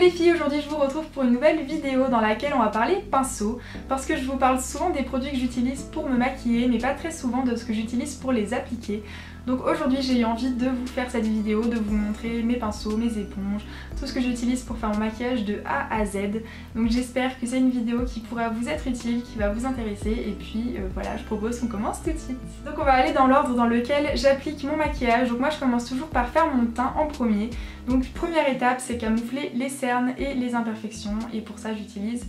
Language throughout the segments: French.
les filles, aujourd'hui je vous retrouve pour une nouvelle vidéo dans laquelle on va parler pinceau, parce que je vous parle souvent des produits que j'utilise pour me maquiller mais pas très souvent de ce que j'utilise pour les appliquer. Donc aujourd'hui j'ai eu envie de vous faire cette vidéo, de vous montrer mes pinceaux, mes éponges, tout ce que j'utilise pour faire mon maquillage de A à Z. Donc j'espère que c'est une vidéo qui pourra vous être utile, qui va vous intéresser et puis voilà, je propose qu'on commence tout de suite. Donc on va aller dans l'ordre dans lequel j'applique mon maquillage. Donc moi je commence toujours par faire mon teint en premier. Donc première étape c'est camoufler les cernes et les imperfections et pour ça j'utilise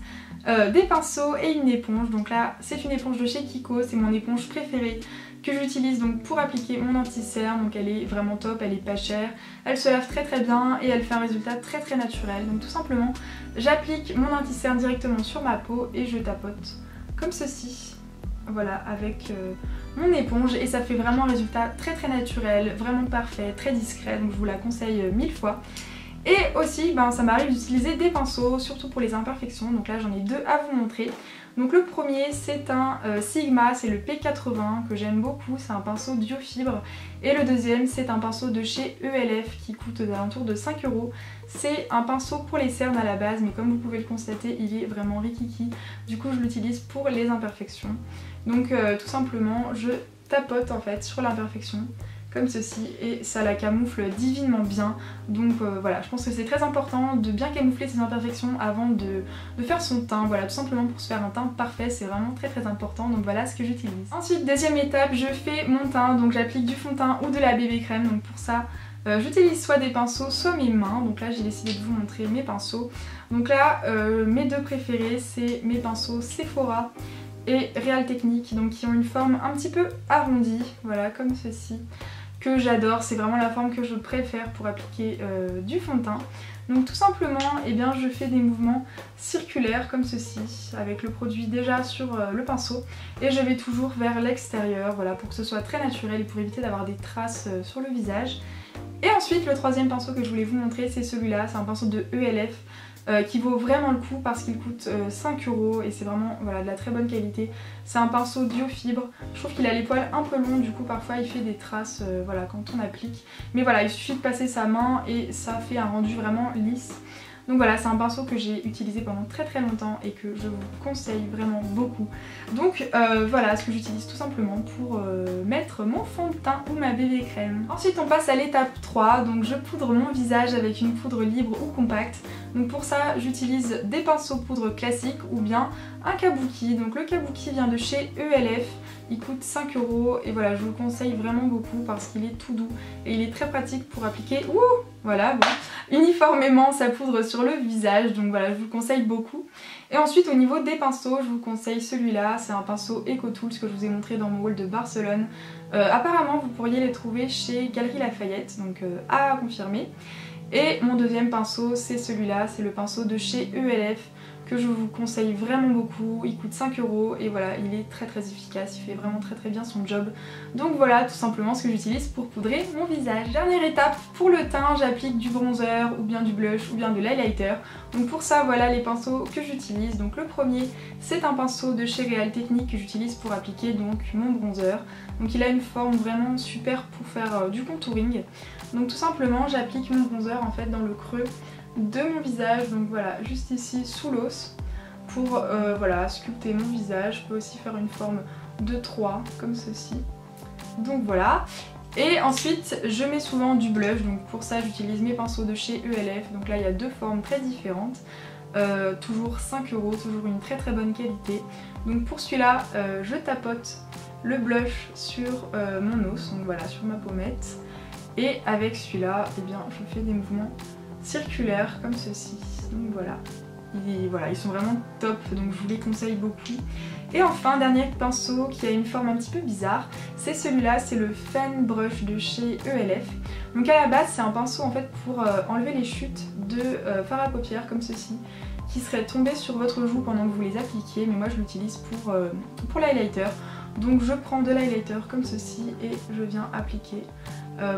des pinceaux et une éponge. Donc là c'est une éponge de chez Kiko, c'est mon éponge préférée que j'utilise donc pour appliquer mon anti-cerne. Donc elle est vraiment top, elle est pas chère, elle se lave très bien et elle fait un résultat très naturel. Donc tout simplement j'applique mon anti-cerne directement sur ma peau et je tapote comme ceci, voilà, avec mon éponge et ça fait vraiment un résultat très naturel, vraiment parfait, très discret, donc je vous la conseille 1000 fois. Et aussi ça m'arrive d'utiliser des pinceaux, surtout pour les imperfections, donc là j'en ai deux à vous montrer. Donc le premier c'est un Sigma, c'est le P80 que j'aime beaucoup, c'est un pinceau Diofibre. Et le deuxième c'est un pinceau de chez ELF qui coûte aux alentours de 5 €. C'est un pinceau pour les cernes à la base, mais comme vous pouvez le constater il est vraiment rikiki. Du coup je l'utilise pour les imperfections. Donc tout simplement je tapote en fait sur l'imperfection comme ceci et ça la camoufle divinement bien. Donc voilà, je pense que c'est très important de bien camoufler ses imperfections avant de faire son teint. Voilà, tout simplement pour se faire un teint parfait, c'est vraiment très important. Donc voilà ce que j'utilise. Ensuite, deuxième étape, je fais mon teint. Donc j'applique du fond de teint ou de la bébé crème. Donc pour ça j'utilise soit des pinceaux soit mes mains. Donc là j'ai décidé de vous montrer mes pinceaux. Donc là mes deux préférés c'est mes pinceaux Sephora et Real Technique, donc qui ont une forme un petit peu arrondie, voilà, comme ceci, que j'adore, c'est vraiment la forme que je préfère pour appliquer du fond de teint. Donc tout simplement, eh bien, je fais des mouvements circulaires comme ceci, avec le produit déjà sur le pinceau, et je vais toujours vers l'extérieur, voilà, pour que ce soit très naturel et pour éviter d'avoir des traces sur le visage. Et ensuite, le troisième pinceau que je voulais vous montrer, c'est celui-là, c'est un pinceau de ELF, qui vaut vraiment le coup parce qu'il coûte 5 € et c'est vraiment voilà, de la très bonne qualité. C'est un pinceau Diofibre, je trouve qu'il a les poils un peu longs, du coup parfois il fait des traces voilà, quand on applique. Mais voilà, il suffit de passer sa main et ça fait un rendu vraiment lisse. Donc voilà, c'est un pinceau que j'ai utilisé pendant très longtemps et que je vous conseille vraiment beaucoup. Donc voilà ce que j'utilise tout simplement pour mettre mon fond de teint ou ma bébé crème. Ensuite on passe à l'étape 3, donc je poudre mon visage avec une poudre libre ou compacte. Donc pour ça j'utilise des pinceaux poudre classiques ou bien un kabuki. Donc le kabuki vient de chez ELF, il coûte 5 € et voilà, je vous le conseille vraiment beaucoup parce qu'il est tout doux et il est très pratique pour appliquer voilà, bon, uniformément sa poudre sur le visage. Donc voilà, je vous le conseille beaucoup. Et ensuite au niveau des pinceaux, je vous conseille celui-là, c'est un pinceau EcoTools que je vous ai montré dans mon haul de Barcelone. Apparemment vous pourriez les trouver chez Galeries Lafayette, donc à confirmer. Et mon deuxième pinceau c'est celui-là, c'est le pinceau de chez ELF que je vous conseille vraiment beaucoup. Il coûte 5 € et voilà, il est très efficace, il fait vraiment très bien son job. Donc voilà tout simplement ce que j'utilise pour poudrer mon visage. Dernière étape, pour le teint, j'applique du bronzer ou bien du blush ou bien de l'highlighter. Donc pour ça voilà les pinceaux que j'utilise. Donc le premier c'est un pinceau de chez Real Technique que j'utilise pour appliquer donc mon bronzer. Donc il a une forme vraiment super pour faire du contouring. Donc tout simplement j'applique mon bronzer en fait dans le creux de mon visage, donc voilà, juste ici sous l'os pour voilà, sculpter mon visage. Je peux aussi faire une forme de 3 comme ceci, donc voilà. Et ensuite je mets souvent du blush, donc pour ça j'utilise mes pinceaux de chez ELF. Donc là il y a deux formes très différentes, toujours 5 €, toujours une très bonne qualité. Donc pour celui-là je tapote le blush sur mon os, donc voilà, sur ma pommette. Et avec celui-là, eh bien, je fais des mouvements circulaires comme ceci. Donc voilà. Ils sont vraiment top, donc je vous les conseille beaucoup. Et enfin, dernier pinceau qui a une forme un petit peu bizarre, c'est celui-là, c'est le Fan Brush de chez ELF. Donc à la base, c'est un pinceau en fait pour enlever les chutes de fard à paupières comme ceci, qui seraient tombées sur votre joue pendant que vous les appliquiez, mais moi je l'utilise pour l'highlighter. Donc je prends de l'highlighter comme ceci et je viens appliquer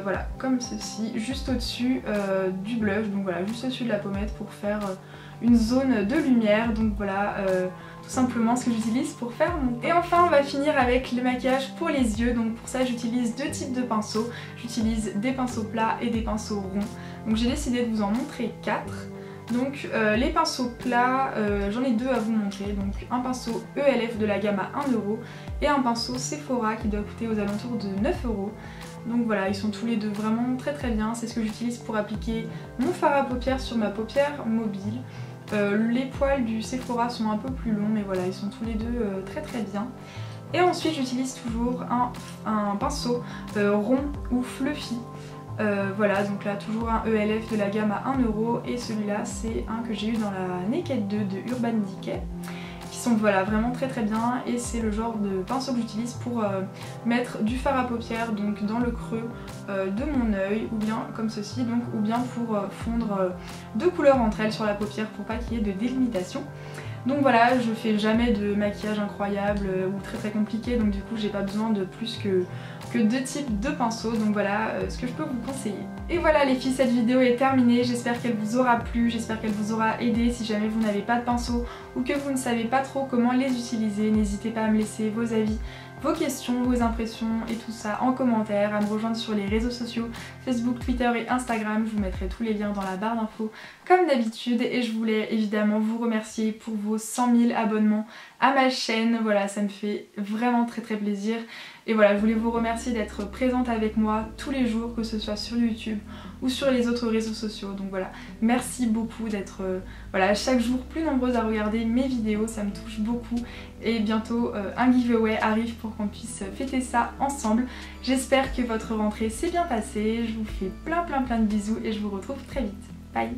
voilà, comme ceci, juste au-dessus du blush, donc voilà, juste au-dessus de la pommette pour faire une zone de lumière. Donc voilà, tout simplement ce que j'utilise pour faire mon teint. Et enfin on va finir avec le maquillage pour les yeux. Donc pour ça j'utilise deux types de pinceaux, j'utilise des pinceaux plats et des pinceaux ronds. Donc j'ai décidé de vous en montrer 4. Donc les pinceaux plats, j'en ai deux à vous montrer. Donc un pinceau ELF de la gamme à 1 € et un pinceau Sephora qui doit coûter aux alentours de 9 €. Donc voilà, ils sont tous les deux vraiment très très bien. C'est ce que j'utilise pour appliquer mon fard à paupières sur ma paupière mobile. Les poils du Sephora sont un peu plus longs, mais voilà, ils sont tous les deux très très bien. Et ensuite j'utilise toujours un pinceau rond ou fluffy. Voilà, donc là toujours un ELF de la gamme à 1 € et celui-là c'est un que j'ai eu dans la Naked 2 de Urban Decay, qui sont voilà vraiment très très bien, et c'est le genre de pinceau que j'utilise pour mettre du fard à paupières donc dans le creux de mon œil, ou bien comme ceci, donc ou bien pour fondre deux couleurs entre elles sur la paupière pour pas qu'il y ait de délimitation. Donc voilà, je fais jamais de maquillage incroyable ou très très compliqué, donc du coup j'ai pas besoin de plus que deux types de pinceaux, donc voilà ce que je peux vous conseiller. Et voilà les filles, cette vidéo est terminée, j'espère qu'elle vous aura plu, j'espère qu'elle vous aura aidé. Si jamais vous n'avez pas de pinceaux ou que vous ne savez pas trop comment les utiliser, n'hésitez pas à me laisser vos avis, vos questions, vos impressions et tout ça en commentaire, à me rejoindre sur les réseaux sociaux, Facebook, Twitter et Instagram. Je vous mettrai tous les liens dans la barre d'infos comme d'habitude, et je voulais évidemment vous remercier pour vos 100 000 abonnements à ma chaîne. Voilà, ça me fait vraiment très très plaisir. Et voilà, je voulais vous remercier d'être présente avec moi tous les jours, que ce soit sur YouTube ou sur les autres réseaux sociaux. Donc voilà, merci beaucoup d'être voilà, chaque jour plus nombreuses à regarder mes vidéos, ça me touche beaucoup. Et bientôt un giveaway arrive pour qu'on puisse fêter ça ensemble. J'espère que votre rentrée s'est bien passée, je vous fais plein de bisous et je vous retrouve très vite. Bye!